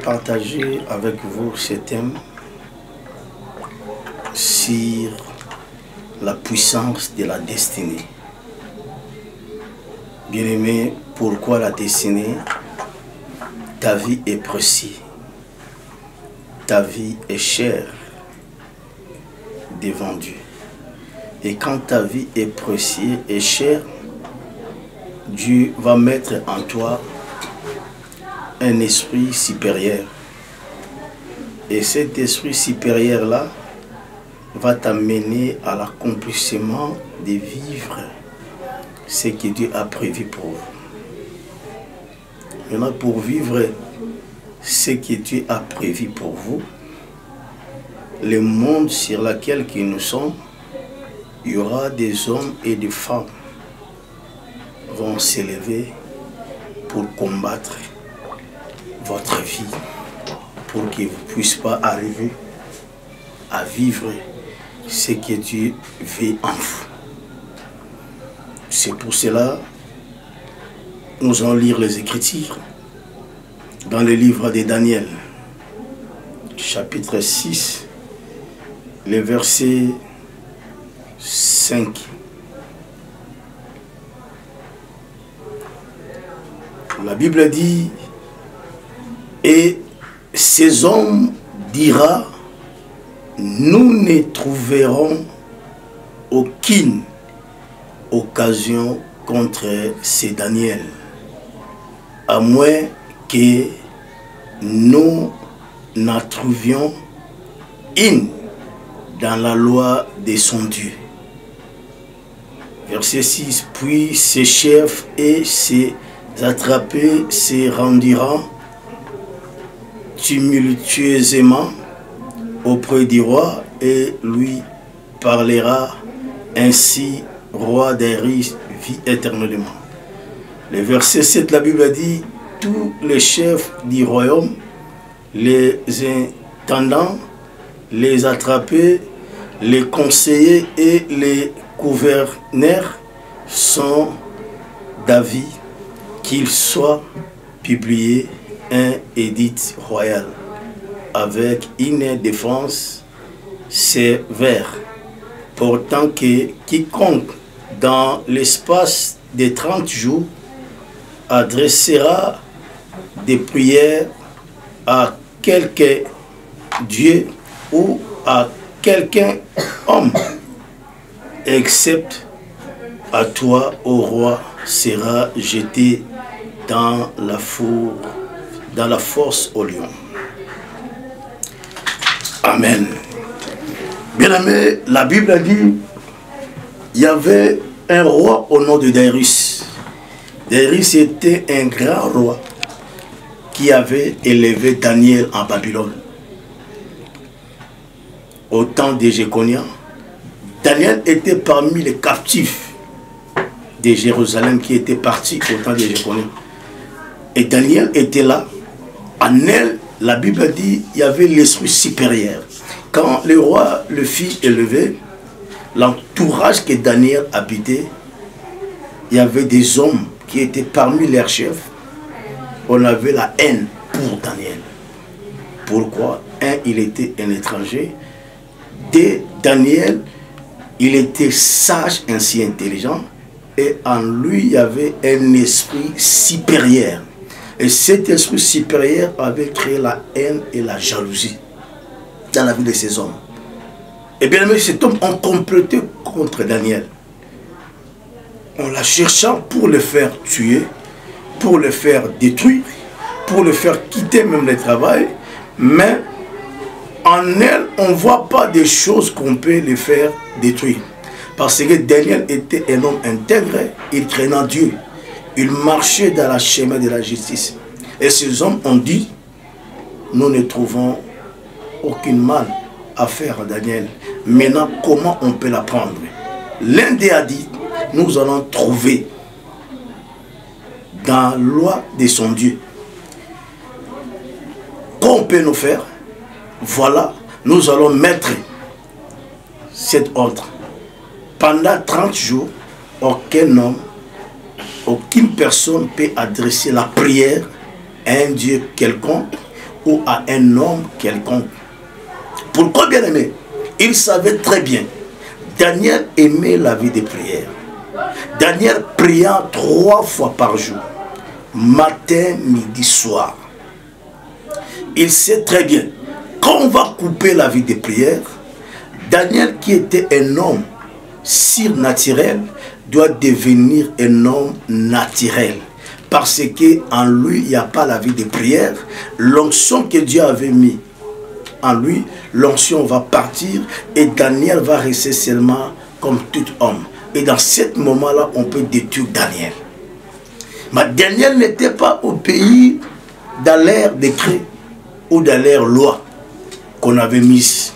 partager avec vous ce thème sur la puissance de la destinée. Bien-aimé, pourquoi la destinée? Ta vie est précieuse. Ta vie est chère devant Dieu. Et quand ta vie est précieuse et chère, Dieu va mettre en toi un esprit supérieur. Et cet esprit supérieur-là va t'amener à l'accomplissement de vivre ce que Dieu a prévu pour vous. Maintenant, pour vivre ce que Dieu a prévu pour vous, le monde sur lequel nous sommes, il y aura des hommes et des femmes qui vont s'élever pour combattre votre vie, pour que vous ne puissiez pas arriver à vivre ce que Dieu veut en vous. C'est pour cela que nous allons lire les Écritures dans le livre de Daniel, chapitre 6, le verset 5. La Bible dit: et ces hommes dira, nous ne trouverons aucune occasion contre ce Daniel, à moins que nous n'en trouvions une dans la loi de son Dieu. Verset 6. Puis ses chefs et ses attrapés se rendiront tumultueusement auprès du roi et lui parlera ainsi: roi Darius vit éternellement. Le verset 7, la Bible dit: tous les chefs du royaume, les intendants, les attrapés, les conseillers et les gouverneurs sont d'avis qu'il soit publié un édit royal avec une défense sévère, portant que quiconque dans l'espace de 30 jours adressera des prières à quelque Dieu ou à quelqu'un homme, excepte à toi, ô roi, sera jeté dans la four, dans la force au lion. Amen. Bien-aimé, la Bible a dit: il y avait un roi au nom de Darius. Darius était un grand roi qui avait élevé Daniel en Babylone. Au temps de Jéconia, Daniel était parmi les captifs de Jérusalem qui étaient partis au temps de Jéconia. Et Daniel était là. En elle, la Bible dit, il y avait l'esprit supérieur. Quand le roi le fit élever, l'entourage que Daniel habitait, il y avait des hommes qui étaient parmi leurs chefs. On avait la haine pour Daniel. Pourquoi? Un, il était un étranger. Deux, Daniel, il était sage, ainsi intelligent. Et en lui, il y avait un esprit supérieur. Et cet esprit supérieur avait créé la haine et la jalousie dans la vie de ces hommes. Et bien aimé, cet homme a complété contre Daniel. En la cherchant pour le faire tuer, pour le faire détruire, pour le faire quitter même le travail. Mais en elle, on ne voit pas des choses qu'on peut le faire détruire. Parce que Daniel était un homme intègre, il craignait Dieu. Il marchait dans le chemin de la justice. Et ces hommes ont dit, nous ne trouvons aucun mal à faire à Daniel. Maintenant, comment on peut l'apprendre? L'un d'eux a dit, nous allons trouver dans la loi de son Dieu. Qu'on peut nous faire? Voilà, nous allons mettre cet ordre. Pendant 30 jours, aucun homme, aucune personne peut adresser la prière à un Dieu quelconque ou à un homme quelconque. Pourquoi, bien aimé? Il savait très bien. Daniel aimait la vie de prière. Daniel pria 3 fois par jour, matin, midi, soir. Il sait très bien, quand on va couper la vie de prière, Daniel, qui était un homme surnaturel, doit devenir un homme naturel. Parce qu'en lui, il n'y a pas la vie de prière. L'onction que Dieu avait mis en lui, l'onction va partir et Daniel va rester seulement comme tout homme. Et dans ce moment-là, on peut détruire Daniel. Mais Daniel n'était pas au pays dans l'ère décret ou dans l'ère loi qu'on avait mise.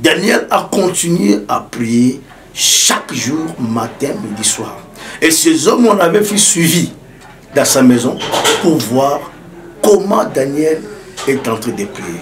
Daniel a continué à prier chaque jour, matin, midi, soir. Et ces hommes, on avait fait suivi dans sa maison pour voir comment Daniel est en train de prier.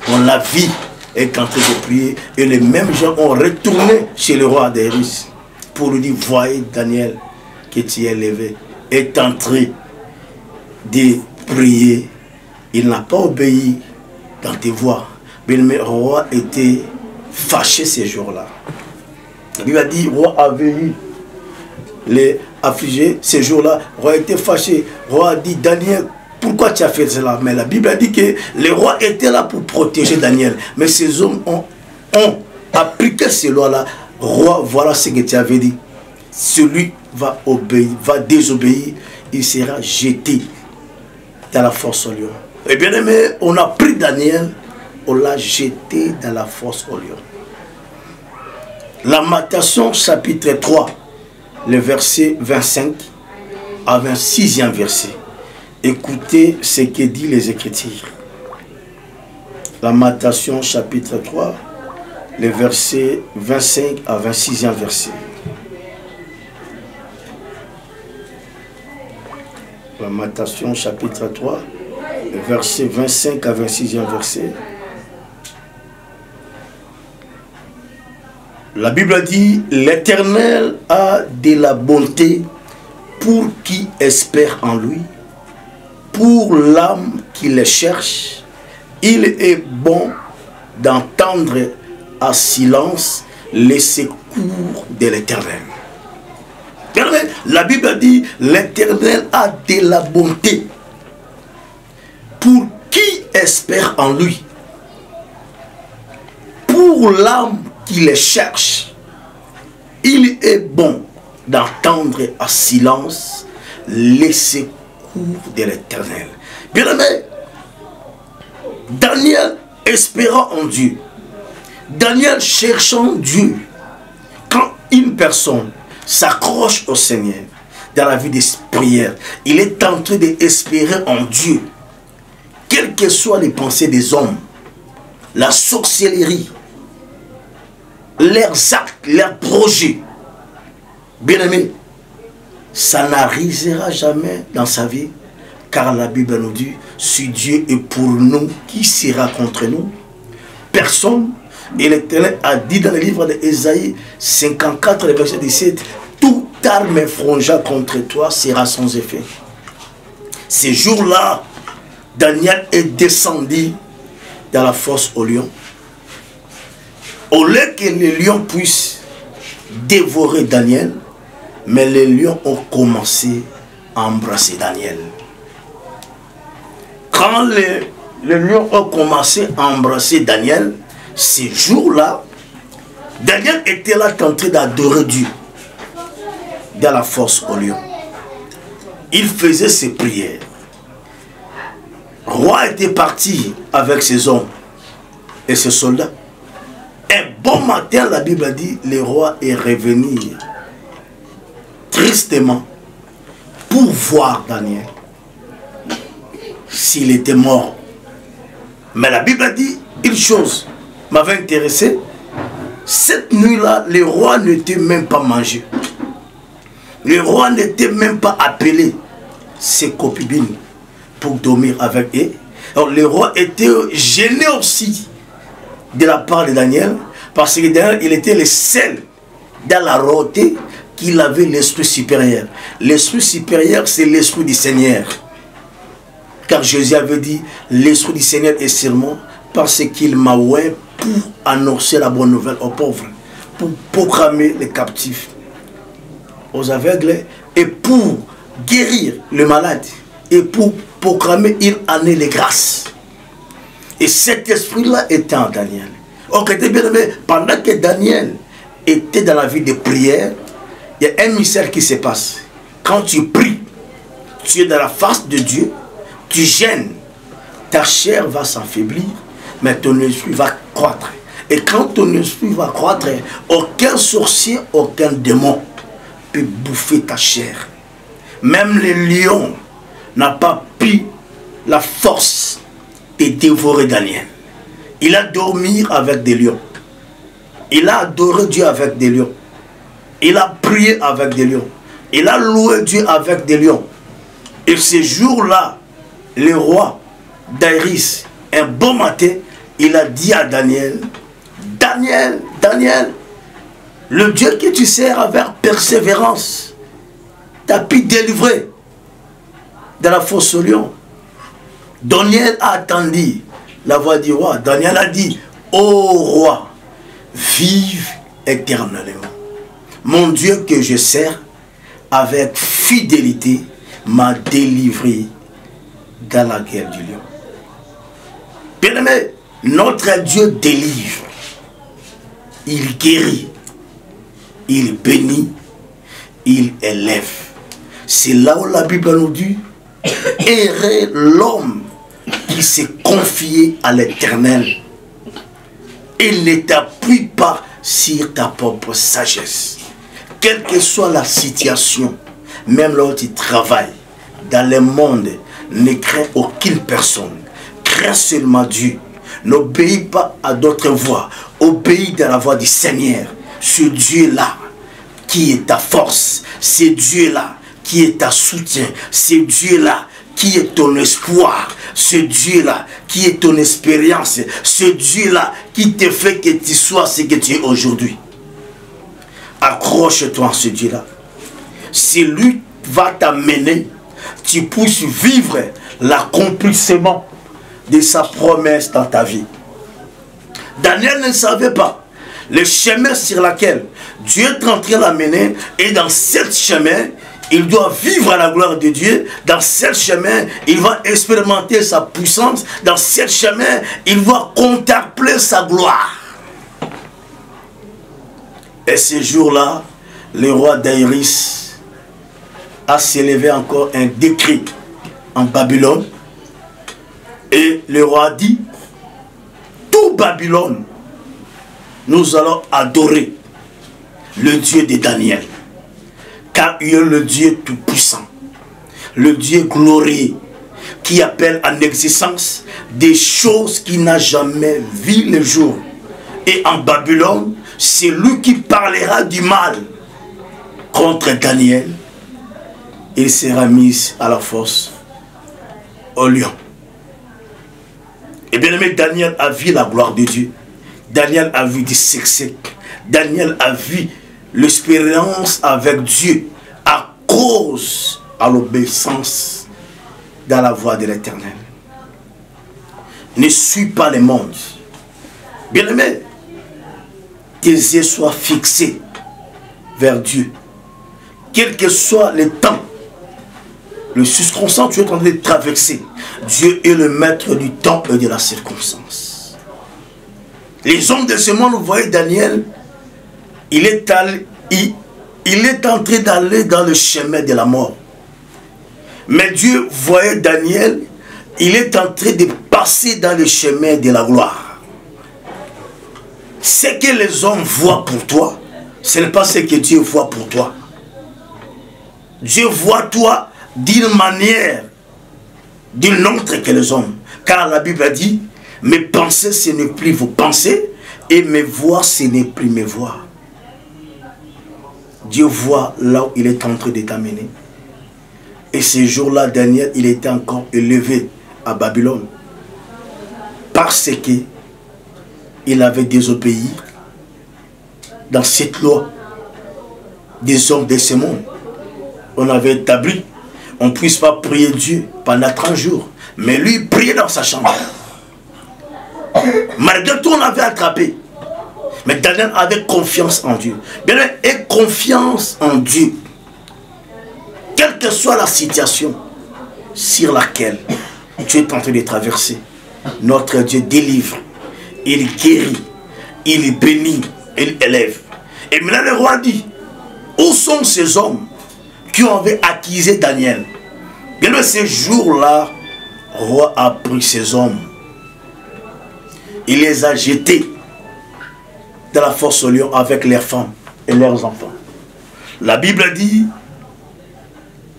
On l'a vu est en train de prier et les mêmes gens ont retourné chez le roi Darius pour lui dire, voyez Daniel que tu es levé, est en train de prier. Il n'a pas obéi dans tes voix. Mais le roi était fâché ces jours-là. La Bible a dit, le roi avait eu les affligés ces jours-là. Le roi était fâché. Le roi a dit, Daniel, pourquoi tu as fait cela? Mais la Bible a dit que le roi était là pour protéger Daniel. Mais ces hommes ont appliqué ces lois-là. Roi, voilà ce que tu avais dit. Celui va obéir, va désobéir, il sera jeté dans la fosse au lion. Et bien aimé, on a pris Daniel, on l'a jeté dans la fosse au lion. Lamentation chapitre 3, le verset 25 à 26e verset. Écoutez ce que dit les Écritures. Lamentation chapitre 3, le verset 25 à 26e verset. Lamentation chapitre 3, le verset 25 à 26e verset. La Bible dit, l'Éternel a de la bonté pour qui espère en lui, pour l'âme qui le cherche. Il est bon d'entendre à silence les secours de l'Éternel. La Bible dit, l'Éternel a de la bonté pour qui espère en lui, pour l'âme qui le cherche. Il est bon d'entendre à silence les secours de l'Éternel. Bien aimé, Daniel espérant en Dieu, Daniel cherchant Dieu. Quand une personne s'accroche au Seigneur dans la vie de prière, il est en train d'espérer en Dieu, quelles que soient les pensées des hommes, la sorcellerie, leurs actes, leurs projets. Bien aimé, ça n'arrivera jamais dans sa vie, car la Bible nous dit, si Dieu est pour nous, qui sera contre nous? Personne. Et l'Éternel a dit dans le livre d'Ésaïe 54, verset 17, toute arme forgée contre toi sera sans effet. Ces jours-là, Daniel est descendu dans la fosse au lion. Au lieu que les lions puissent dévorer Daniel, mais les lions ont commencé à embrasser Daniel. Quand les lions ont commencé à embrasser Daniel, ces jours-là, Daniel était là en train d'adorer Dieu dans la fosse au lion. Il faisait ses prières. Le roi était parti avec ses hommes et ses soldats. Un bon matin, la Bible dit, le roi est revenu tristement pour voir Daniel s'il était mort. Mais la Bible dit une chose m'avait intéressé. Cette nuit-là, le roi n'était même pas mangé. Le roi n'était même pas appelé ses concubines pour dormir avec eux. Alors le roi était gêné aussi de la part de Daniel, parce que Daniel, il était le seul dans la royauté qu'il avait l'esprit supérieur. L'esprit supérieur, c'est l'esprit du Seigneur. Car Jésus avait dit, l'Esprit du Seigneur est sur moi, parce qu'il m'a oint pour annoncer la bonne nouvelle aux pauvres, pour proclamer les captifs, aux aveugles, et pour guérir les malades, et pour proclamer une année de grâce. Et cet esprit-là était en Daniel. Ok, bien aimé, pendant que Daniel était dans la vie de prière, il y a un mystère qui se passe. Quand tu pries, tu es dans la face de Dieu, tu gênes, ta chair va s'affaiblir, mais ton esprit va croître. Et quand ton esprit va croître, aucun sorcier, aucun démon peut bouffer ta chair. Même le lion n'a pas pu la force de dévorer Daniel. Il a dormi avec des lions. Il a adoré Dieu avec des lions. Il a prié avec des lions. Il a loué Dieu avec des lions. Et ce jour-là, le roi Darius, un bon matin, il a dit à Daniel, Daniel, Daniel, le Dieu que tu sers avec persévérance t'a pu délivrer de la fosse au lion. Daniel a attendu la voix du roi. Daniel a dit, ô roi, vive éternellement. Mon Dieu que je sers avec fidélité m'a délivré dans la guerre du lion. Bien-aimé, notre Dieu délivre, il guérit, il bénit, il élève. C'est là où la Bible nous dit, errer l'homme qui s'est confié à l'Éternel. Il ne t'appuie pas sur ta propre sagesse. Quelle que soit la situation, même là où tu travailles, dans le monde, ne crains aucune personne. Crains seulement Dieu. N'obéis pas à d'autres voix. Obéis dans la voix du Seigneur. Ce Dieu-là qui est ta force. C'est Dieu-là qui est ta soutien. C'est Dieu-là qui est ton espoir. Ce Dieu-là qui est ton expérience. Ce Dieu-là qui te fait que tu sois ce que tu es aujourd'hui. Accroche-toi à ce Dieu-là. Si lui va t'amener, tu puisses vivre l'accomplissement de sa promesse dans ta vie. Daniel ne savait pas le chemin sur lequel Dieu est en train de l'amener, et dans ce chemin, il doit vivre à la gloire de Dieu. Dans ce chemin, il va expérimenter sa puissance. Dans ce chemin, il va contempler sa gloire. Et ce jour-là, le roi Darius a s'élevé encore un décret en Babylone. Et le roi dit, tout Babylone, nous allons adorer le Dieu de Daniel. Car il est le Dieu tout-puissant, le Dieu glorieux, qui appelle en existence des choses qu'il n'a jamais vues le jour. Et en Babylone, c'est lui qui parlera du mal contre Daniel. Il sera mis à la fosse au lion. Et bien aimé, Daniel a vu la gloire de Dieu. Daniel a vu du succès. Daniel a vu l'expérience avec Dieu à cause à l'obéissance dans la voie de l'Éternel. Ne suis pas le monde. Bien aimé, tes yeux soient fixés vers Dieu. Quel que soit le temps, le circonstance que tu es en train de traverser, Dieu est le maître du temps et de la circonstance. Les hommes de ce monde, vous voyez Daniel, il est en train d'aller dans le chemin de la mort. Mais Dieu voyait Daniel, il est en train de passer dans le chemin de la gloire. Ce que les hommes voient pour toi, ce n'est pas ce que Dieu voit pour toi. Dieu voit toi d'une manière, d'une autre que les hommes. Car la Bible a dit, mes pensées ce n'est plus vos pensées, et mes voix ce n'est plus mes voix. Dieu voit là où il est en train de t'amener. Et ce jour-là, Daniel, il était encore élevé à Babylone. Parce que il avait désobéi dans cette loi des hommes de ce monde. On avait établi on ne puisse pas prier Dieu pendant 30 jours. Mais lui, il priait dans sa chambre. Malgré tout, on avait attrapé. Mais Daniel avait confiance en Dieu. Bien, et confiance en Dieu. Quelle que soit la situation sur laquelle tu es en train de traverser, notre Dieu délivre, il guérit, il bénit, il élève. Et maintenant le roi dit, où sont ces hommes qui avaient accusé Daniel? Bien, ces jours-là, le roi a pris ces hommes. Il les a jetés dans la fosse aux lions avec leurs femmes et leurs enfants. La Bible dit,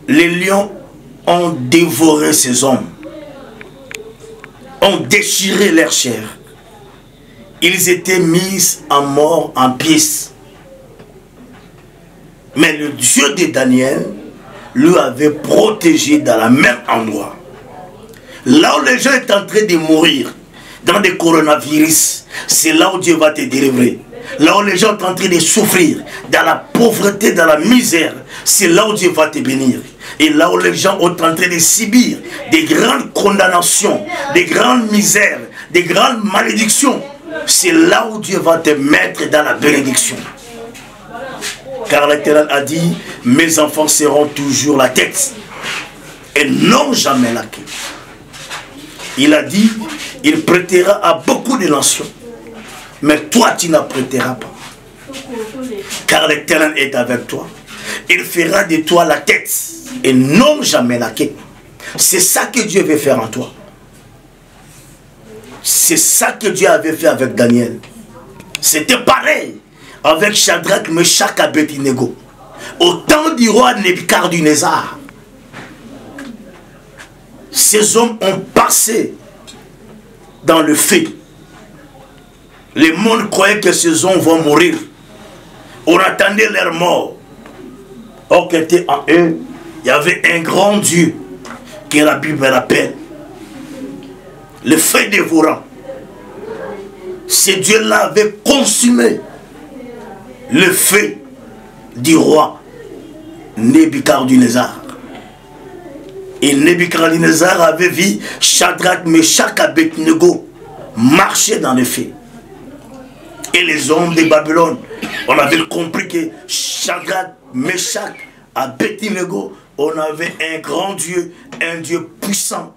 les lions ont dévoré ces hommes, ont déchiré leur chair. Ils étaient mis en mort, en pièces. Mais le Dieu de Daniel lui avait protégé dans le même endroit. Là où les gens sont en train de mourir, dans des coronavirus, c'est là où Dieu va te délivrer. Là où les gens sont en train de souffrir, dans la pauvreté, dans la misère, c'est là où Dieu va te bénir. Et là où les gens sont en train de subir des grandes condamnations, des grandes misères, des grandes malédictions, c'est là où Dieu va te mettre dans la bénédiction. Car l'Éternel a dit, mes enfants seront toujours la tête et non jamais la queue. Il a dit, il prêtera à beaucoup de nations, mais toi tu n'apprêteras pas. Car l'Éternel est avec toi. Il fera de toi la tête et non jamais la queue. C'est ça que Dieu veut faire en toi. C'est ça que Dieu avait fait avec Daniel. C'était pareil avec Shadrach, Meshach et Abednego. Au temps du roi Nebuchadnezzar, ces hommes ont passé dans le feu. Le monde croyait que ces hommes vont mourir. On attendait leur mort. Or qu'était en eux, il y avait un grand Dieu que la Bible appelle le feu dévorant. Ce Dieu-là avait consumé le feu du roi Nebuchadnezzar. Et Nebuchadnezzar avait vu Shadrach, Meshach et Abednego marcher dans le feu. Et les hommes de Babylone, on avait compris que Shadrach, Meshach et Abednego, on avait un grand Dieu, un Dieu puissant,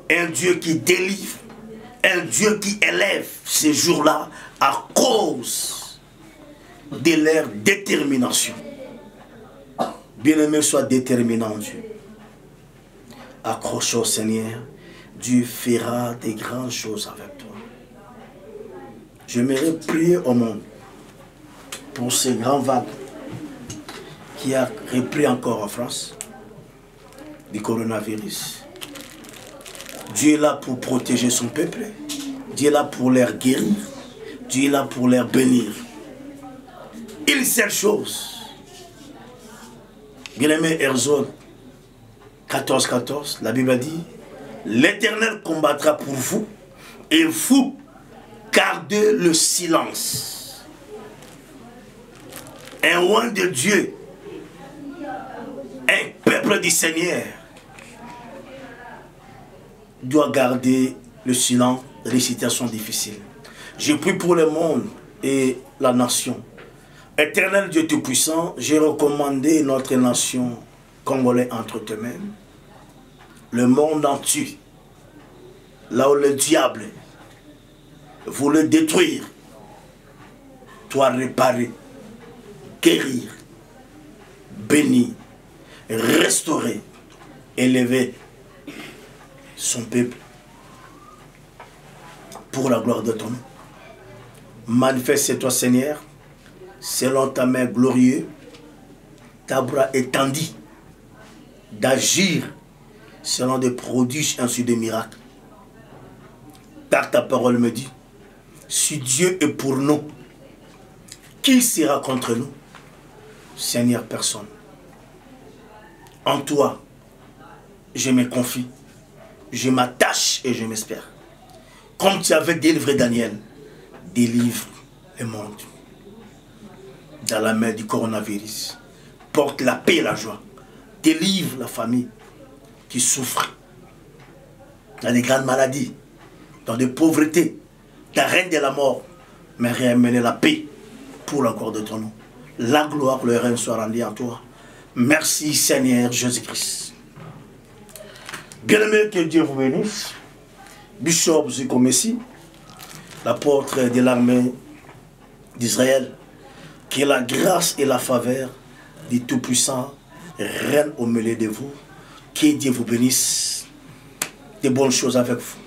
un Dieu qui délivre, un Dieu qui élève ces jours-là à cause de leur détermination. Bien-aimé, sois déterminant, Dieu. Accroche au Seigneur, Dieu fera des grandes choses avec toi. J'aimerais prier au monde pour ces grands vagues qui a repris encore en France du coronavirus. Dieu est là pour protéger son peuple. Dieu est là pour leur guérir. Dieu est là pour leur bénir. Une seule chose. Bien-aimé, Exode 14, la Bible dit, l'Éternel combattra pour vous et vous gardez le silence. Un roi de Dieu, un peuple du Seigneur doit garder le silence dans les situations difficiles. Je prie pour le monde et la nation. Éternel Dieu Tout-Puissant, j'ai recommandé notre nation congolaise entre tes mains. Le monde entier, là où le diable voulait détruire, toi réparer, guérir, bénir, restaurer, élever son peuple pour la gloire de ton nom. Manifeste-toi, Seigneur, selon ta main glorieuse, ta bras étendu, d'agir selon des prodiges ainsi des miracles. Car ta parole me dit, si Dieu est pour nous, qui sera contre nous? Seigneur, personne. En toi, je me confie, je m'attache et je m'espère. Comme tu avais délivré Daniel, délivre le monde dans la main du coronavirus. Porte la paix et la joie. Délivre la famille qui souffrent dans des grandes maladies, dans des pauvretés, dans le règne de la mort, mais réamener la paix pour la gloire de ton nom. La gloire, le règne soit rendu à toi. Merci Seigneur Jésus-Christ. Bien-aimé, que Dieu vous bénisse. Bishop Zico Messi, l'apôtre de l'armée d'Israël, que la grâce et la faveur du Tout-Puissant règnent au milieu de vous. Que Dieu vous bénisse. De bonnes choses avec vous.